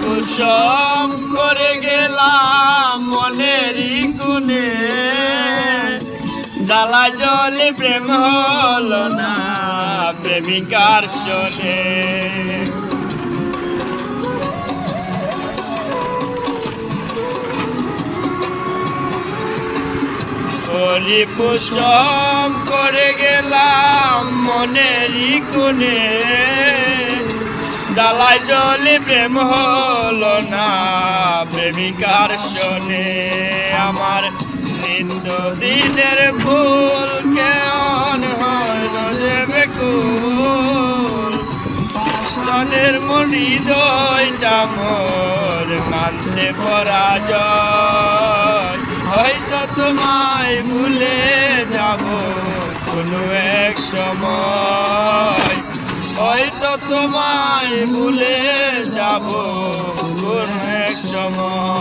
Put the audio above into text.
কুসুম করে গেলাম মনেরই কোণে, জ্বালা জলে প্রেম হলো না প্রেমিকার শোনে। কুসুম করে গেলাম মনেরই কোণে, জ্বালা জলে প্রেম হলো না প্রেমিকার শোনে। আমার নিত্য দিনের ফুল কেমন হইল যে বেকুল, জনের মনি দইটা মোর কান্দে পরাজয়। হয়তো তোমায় ভুলে যাব কোনো এক সময়, হয়তো তোমায় ভুলে যাব কোনো এক সময়।